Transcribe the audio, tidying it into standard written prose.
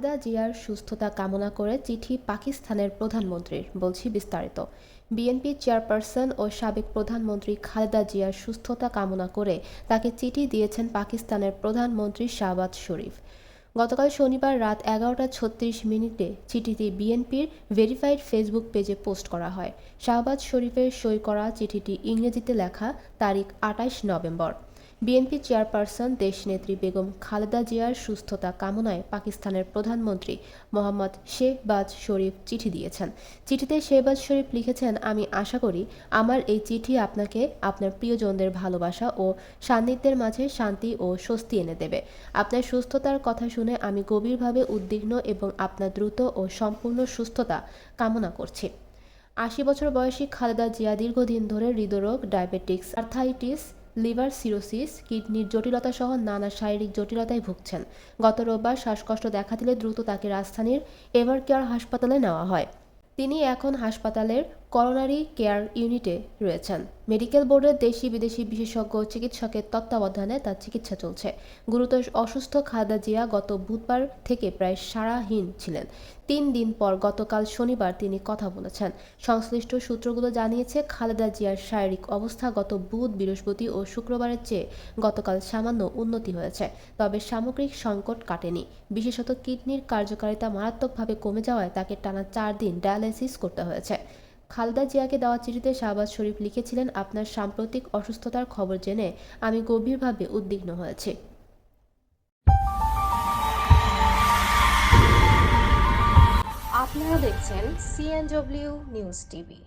খালেদা জিয়ার সুস্থতা কামনা করে চিঠি পাকিস্তানের প্রধানমন্ত্রীর, বলছি বিস্তারিত। বিএনপি চেয়ারপারসন ও সাবেক প্রধানমন্ত্রী খালেদা জিয়ার সুস্থতা কামনা করে তাকে চিঠি দিয়েছেন পাকিস্তানের প্রধানমন্ত্রী শাহবাজ শরীফ। গতকাল শনিবার রাত 11টা 36 মিনিটে চিঠিটি বিএনপির ভেরিফাইড ফেসবুক পেজে পোস্ট করা হয়। শাহবাজ শরীফের সই করা চিঠিটি ইংরেজিতে লেখা, তারিখ 28 নভেম্বর। বিএনপি চেয়ারপারসন দেশনেত্রী বেগম খালেদা জিয়ার সুস্থতা কামনায় পাকিস্তানের প্রধানমন্ত্রী মোহাম্মদ শেহবাজ শরীফ চিঠি দিয়েছেন। চিঠিতে শেহবাজ শরীফ লিখেছেন, আমি আশা করি আমার এই চিঠি আপনাকে আপনার প্রিয়জনদের ভালোবাসা ও সান্নিধ্যের মাঝে শান্তি ও স্বস্তি এনে দেবে। আপনার সুস্থতার কথা শুনে আমি গভীরভাবে উদ্বিগ্ন এবং আপনার দ্রুত ও সম্পূর্ণ সুস্থতা কামনা করছি। 80 বছর বয়সী খালেদা জিয়া দীর্ঘদিন ধরে হৃদরোগ, ডায়াবেটিক্স, আর্থাইটিস, লিভার সিরোসিস, কিডনির জটিলতা সহ নানা শারীরিক জটিলতায় ভুগছেন। গত রোববার শ্বাসকষ্ট দেখা দিলে দ্রুত তাকে রাজধানীর এভারকেয়ার হাসপাতালে নেওয়া হয়। তিনি এখন হাসপাতালের করোনারি কেয়ার ইউনিটে রয়েছেন। মেডিকেল বোর্ডের দেশি বিদেশি বিশেষজ্ঞ চিকিৎসকের তত্ত্বাবধানে তার চিকিৎসা চলছে। গুরুতর অসুস্থ খালেদা জিয়া গত বুধবার থেকে প্রায় সারাহীন ছিলেন। 3 দিন পর গতকাল শনিবার তিনি কথা বলেছেন। সংশ্লিষ্ট সূত্রগুলো জানিয়েছে, খালেদা জিয়ার শারীরিক অবস্থা গত বুধ, বৃহস্পতি ও শুক্রবারের চেয়ে গতকাল সামান্য উন্নতি হয়েছে। তবে সামগ্রিক সংকট কাটেনি। বিশেষত কিডনির কার্যকারিতা মারাত্মকভাবে কমে যাওয়ায় তাকে টানা 4 দিন ডায়ালাইসিস করতে হয়েছে। খালেদা জিয়াকে দেওয়া চিঠিতে শাহবাজ শরীফ লিখেছিলেন, আপনার সাম্প্রতিক অসুস্থতার খবর জেনে আমি গভীরভাবে উদ্বিগ্ন হয়েছি। আপনারা দেখছেন সিএনডব্লিউ নিউজ টিভি।